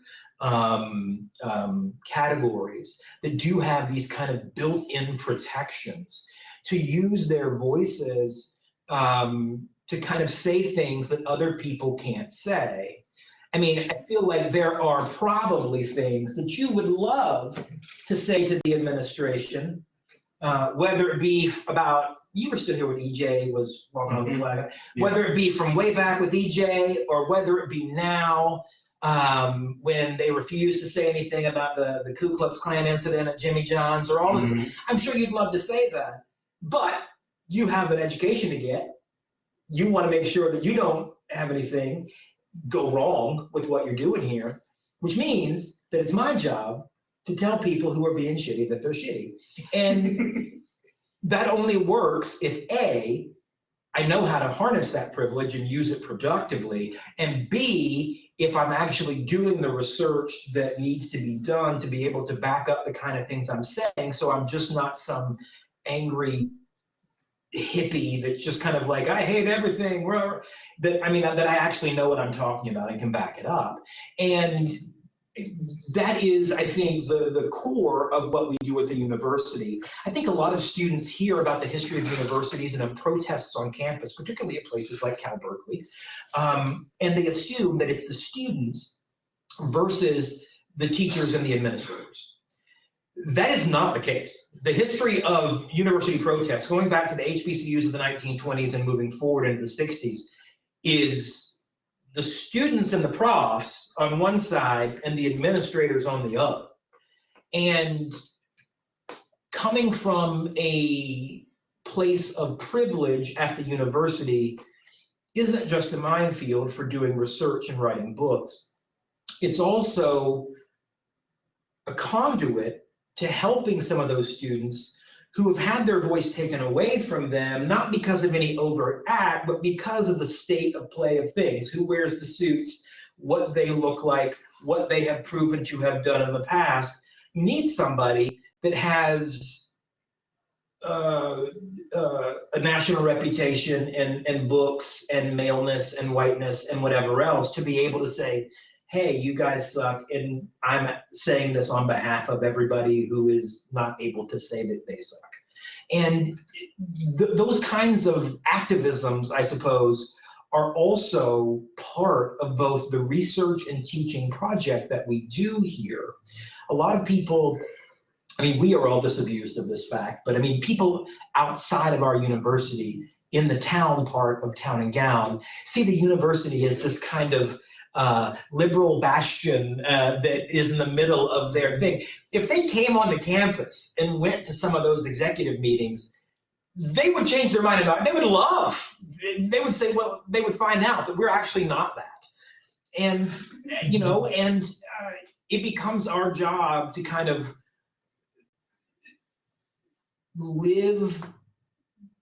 categories that do have these kind of built-in protections to use their voices to kind of say things that other people can't say. I mean, I feel like there are probably things that you would love to say to the administration, whether it be about, you were still here when EJ was walking on the flag, whether it be from way back with EJ or whether it be now when they refuse to say anything about the Ku Klux Klan incident at Jimmy John's or all of this. I'm sure you'd love to say that, but you have an education to get. You want to make sure that you don't have anything go wrong with what you're doing here, which means that it's my job to tell people who are being shitty that they're shitty. And that only works if A, I know how to harness that privilege and use it productively, and B, if I'm actually doing the research that needs to be done to be able to back up the kind of things I'm saying, so I'm just not some angry hippie that's just kind of like, I hate everything, that I actually know what I'm talking about and can back it up. And that is, I think, the core of what we do at the university. I think a lot of students hear about the history of universities and of protests on campus, particularly at places like Cal Berkeley, and they assume that it's the students versus the teachers and the administrators. That is not the case. The history of university protests, going back to the HBCUs of the 1920s and moving forward into the 60s, is the students and the profs on one side and the administrators on the other. And coming from a place of privilege at the university isn't just a minefield for doing research and writing books. It's also a conduit to helping some of those students who have had their voice taken away from them, not because of any overt act, but because of the state of play of things. Who wears the suits, what they look like, what they have proven to have done in the past. You need somebody that has a national reputation and books and maleness and whiteness and whatever else to be able to say, hey, you guys suck, and I'm saying this on behalf of everybody who is not able to say that they suck. And those kinds of activisms, I suppose, are also part of both the research and teaching project that we do here. A lot of people, I mean, we are all disabused of this fact, but I mean, people outside of our university in the town part of Town and Gown see the university as this kind of liberal bastion that is in the middle of their thing. If they came onto campus and went to some of those executive meetings, they would change their mind about it. They would love. They would say, well, they would find out that we're actually not that. And, you know, and it becomes our job to kind of live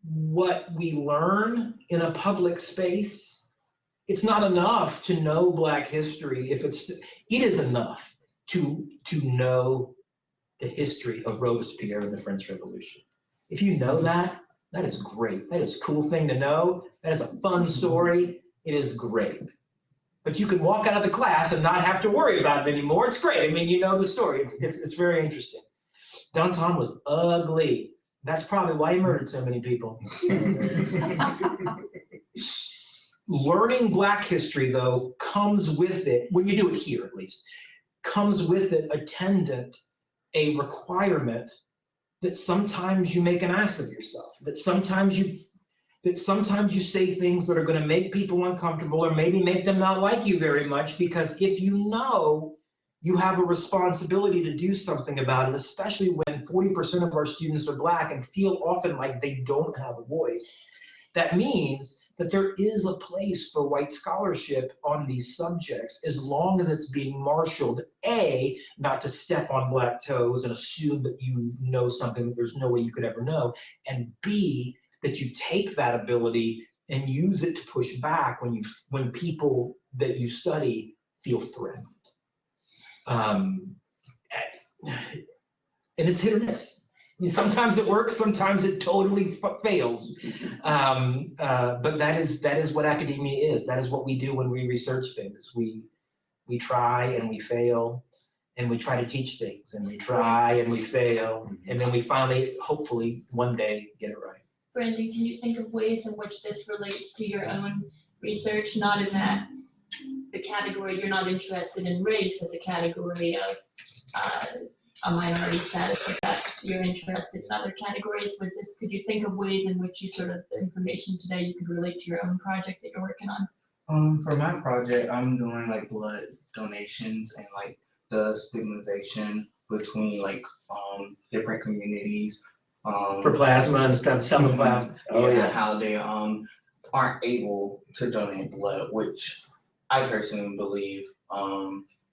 what we learn in a public space. It's not enough to know Black history. It is enough to know the history of Robespierre and the French Revolution. If you know that, that is great. That is a cool thing to know. That is a fun story. It is great. But you can walk out of the class and not have to worry about it anymore. It's great. I mean, you know the story. It's very interesting. Danton was ugly. That's probably why he murdered so many people. Learning Black history, though, comes with it, when you do it here at least, comes with it attendant a requirement that sometimes you make an ass of yourself, that sometimes you say things that are going to make people uncomfortable or maybe make them not like you very much, because if you know you have a responsibility to do something about it, especially when 40% of our students are Black and feel often like they don't have a voice, that means that there is a place for white scholarship on these subjects as long as it's being marshaled, A, not to step on Black toes and assume that you know something that there's no way you could ever know, and B, that you take that ability and use it to push back when people that you study feel threatened. And it's hit or miss. I mean, sometimes it works, sometimes it totally fails. But that is what academia is. That is what we do when we research things. We try and we fail. and we try to teach things, and we try and we fail, and then we finally, hopefully, one day get it right. Brandon, can you think of ways in which this relates to your own research, not in that the category, you're not interested in race as a category of a minority status, but that you're interested in other categories? Could you think of ways in which you sort of, the information today, you could relate to your own project that you're working on? For my project, I'm doing like blood donations and like the stigmatization between like different communities. For plasma and stuff, some of plasma. Oh, yeah. How they aren't able to donate blood, which I personally believe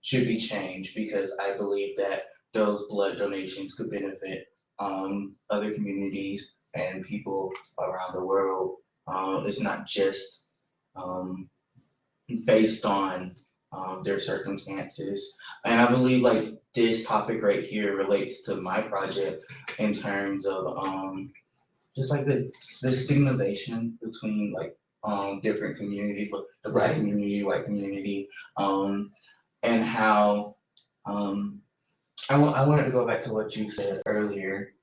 should be changed, because I believe that those blood donations could benefit other communities and people around the world. It's not just based on their circumstances. And I believe like this topic right here relates to my project in terms of just like the stigmatization between like different communities, like the Black community, white community, and how I wanted to go back to what you said earlier.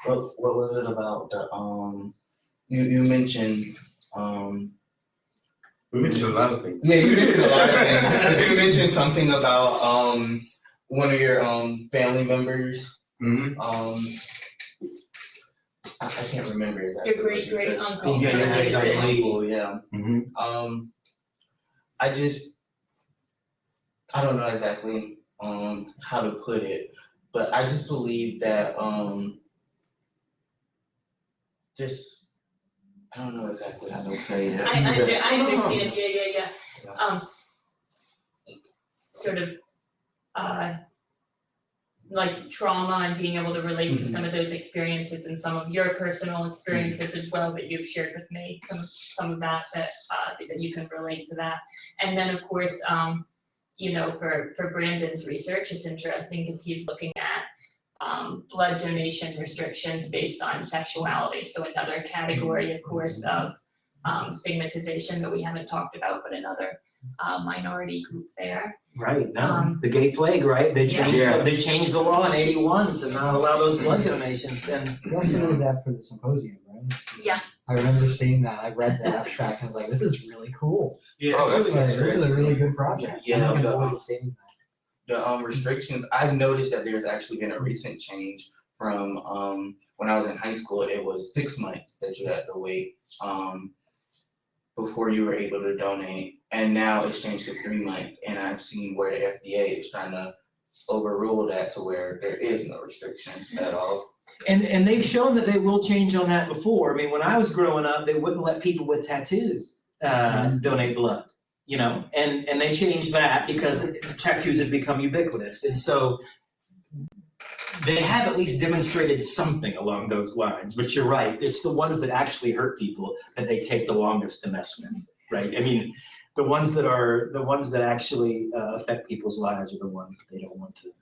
What was it about the you mentioned We mentioned a lot of things. Yeah, you mentioned a lot of things. You mentioned something about one of your family members. I can't remember exactly. Your great great uncle. Yeah, your great uncle. Yeah. I don't know exactly how to put it, but I just believe that I don't know exactly how to say it. I understand, yeah. Sort of, like trauma and being able to relate to some of those experiences and some of your personal experiences as well that you've shared with me, some of that you can relate to that. And then, of course, for Brandon's research, it's interesting because he's looking at blood donation restrictions based on sexuality. So another category, of course, of stigmatization that we haven't talked about, but another minority group there. Right, no, the gay plague, right? They changed the law in '81 to not allow those blood donations, and You also did that for the symposium, right? Yeah. I remember seeing that. I read the abstract and I was like, this is really cool. Yeah, Oh, that's This is a really good project. Yeah, I'm looking forward to seeing that. the restrictions. I've noticed that there's actually been a recent change from when I was in high school. It was 6 months that you had to wait before you were able to donate, and now it's changed to 3 months. And I've seen where the FDA is trying to overrule that to where there is no restrictions at all. And they've shown that they will change on that before. I mean, when I was growing up, they wouldn't let people with tattoos donate blood, and they changed that because tattoos have become ubiquitous. And so they have at least demonstrated something along those lines, but you're right. It's the ones that actually hurt people that they take the longest to mess with, right? I mean, the ones that actually affect people's lives are the ones that they don't want to,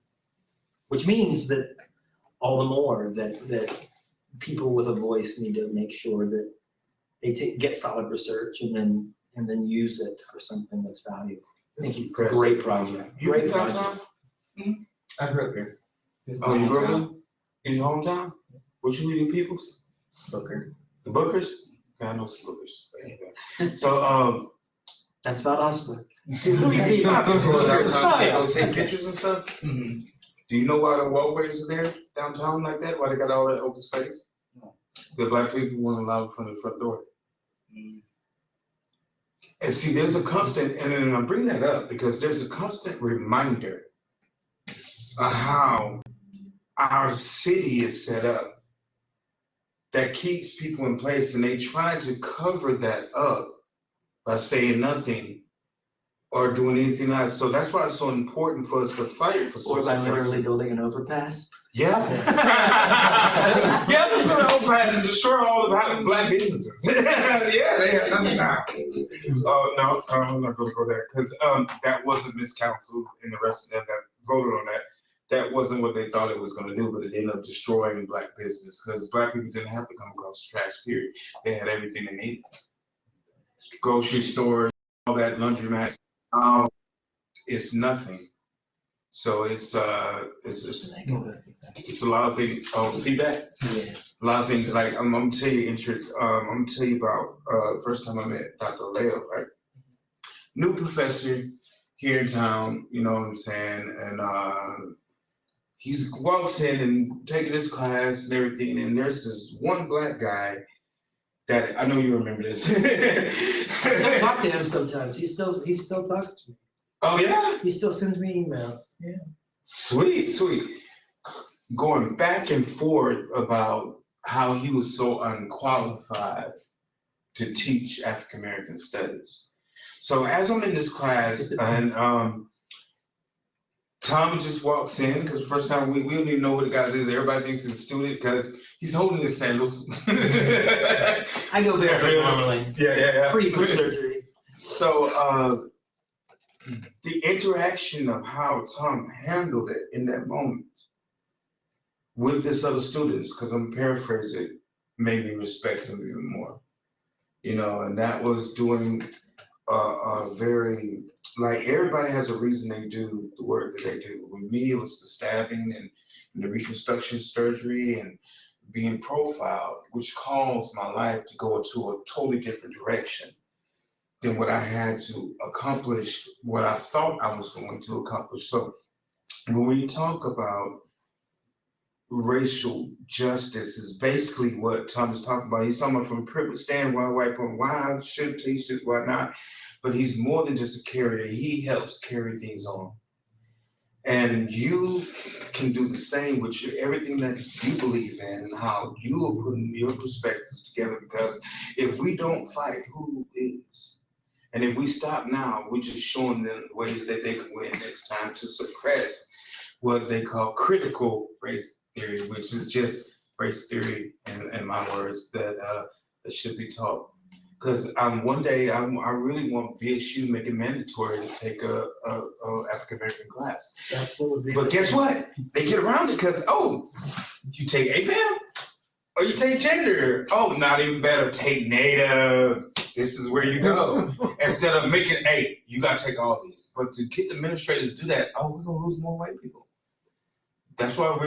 which means that all the more that people with a voice need to make sure that they get solid research and then use it for something that's valuable. Thank you. It's a great project. Great project. I grew up here. Oh, you grew up in your hometown? What you reading, peoples? Booker. The Bookers? Yeah, I know some Bookers. So, That's about us, but. people go downtown, they go take pictures and stuff. Mm-hmm. Do you know why the walkways are there downtown like that? Why they got all that open space? No. The Black people weren't allowed from the front door. And see, there's a constant, and I bring that up because there's a constant reminder of how our city is set up that keeps people in place, and they try to cover that up by saying nothing or doing anything else. So that's why it's so important for us to fight for social Or by justice. literally building an overpass. Yeah. Yeah, let's go to overpass and destroy all the Black businesses. Yeah, they have nothing now. Oh, no, I'm not gonna go there, because that wasn't Miss Council and the rest of them that voted on that. That wasn't what they thought it was gonna do, but it ended up destroying Black business, because Black people didn't have to come across trash, period. They had everything they needed. Grocery stores, all that, laundromats. It's nothing So it's a lot of things. Oh, feedback. Yeah. A lot of things. Like I'm gonna tell you interest. I'm gonna tell you about first time I met Dr. Aiello, right? New professor here in town. You know what I'm saying? And he's walks in and taking his class and everything. And there's this one black guy that I know you remember this. I still talk to him sometimes. He still talks to me. Oh yeah. He still sends me emails. Yeah. Sweet. Going back and forth about how he was so unqualified to teach African American studies. So as I'm in this class, and Tom just walks in, because first time we don't even know what the guy is. Everybody thinks he's a student because he's holding his sandals. I go barefoot normally. Yeah. Pre-foot surgery. So the interaction of how Tom handled it in that moment with this other students, because I'm paraphrasing, made me respect him even more. You know, and that was doing a very, like, everybody has a reason they do the work that they do. With me, it was the stabbing and the reconstruction surgery and being profiled, which caused my life to go into a totally different direction than what I had to accomplish, what I thought I was going to accomplish. So when we talk about racial justice, is basically what Tom is talking about. He's talking about from a privileged stand, why white people, why I should teach this, why not. But he's more than just a carrier. He helps carry things on. And you can do the same with everything that you believe in and how you are putting your perspectives together, because if we don't fight, who is? And if we stop now, we're just showing them ways that they can win next time to suppress what they call critical race theory, which is just race theory, in my words, that should be taught. Because one day I really want VSU to make it mandatory to take a African American class. That's what would be. But guess what? They get around it because, you take APAM or you take gender. Oh, not even better, take Native. This is where you go. Instead of making, hey, you got to take all these. But to get the administrators to do that, we're going to lose more white people. That's why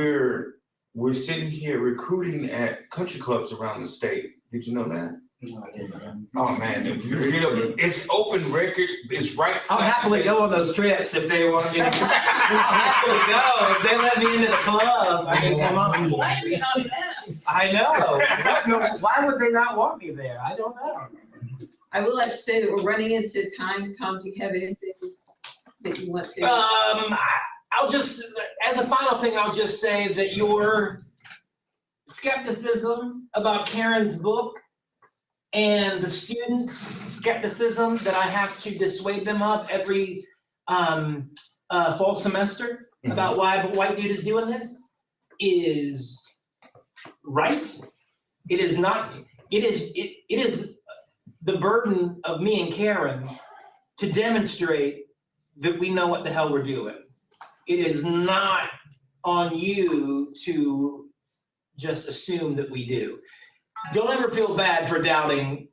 we're sitting here recruiting at country clubs around the state. Did you know that? No, I didn't know. Oh man, if you it's open record. It's right. I'll happily go on those trips if they want me to. I'll happily go if they let me into the club. I mean, come on. Why have you not asked? I know. Why would they not want me there? I don't know. I will have to say that we're running into time. Tom, do you have anything that you want to? I'll just, as a final thing, I'll just say that your skepticism about Karen's book and the students' skepticism that I have to dissuade them of every fall semester about why the white dude is doing this is right. It is not. It is the burden of me and Karen to demonstrate that we know what the hell we're doing. It is not on you to just assume that we do. Don't ever feel bad for doubting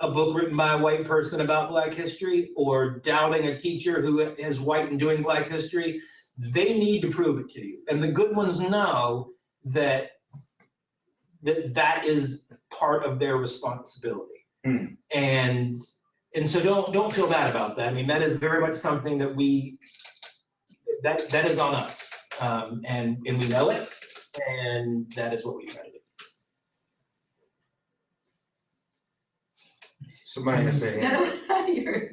a book written by a white person about Black history or doubting a teacher who is white and doing Black history. They need to prove it to you. And the good ones know that is part of their responsibility. And so don't feel bad about that. I mean, that is very much something that that is on us. And we know it, and that is what we try to do. Somebody has their hand up. You're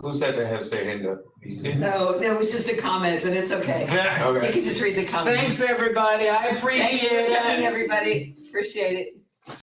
Who said they has their hand up? You see? No, it was just a comment, but it's okay. You Okay. can just read the comment. Thanks, everybody. I appreciate Thanks for coming, it. everybody. Appreciate it.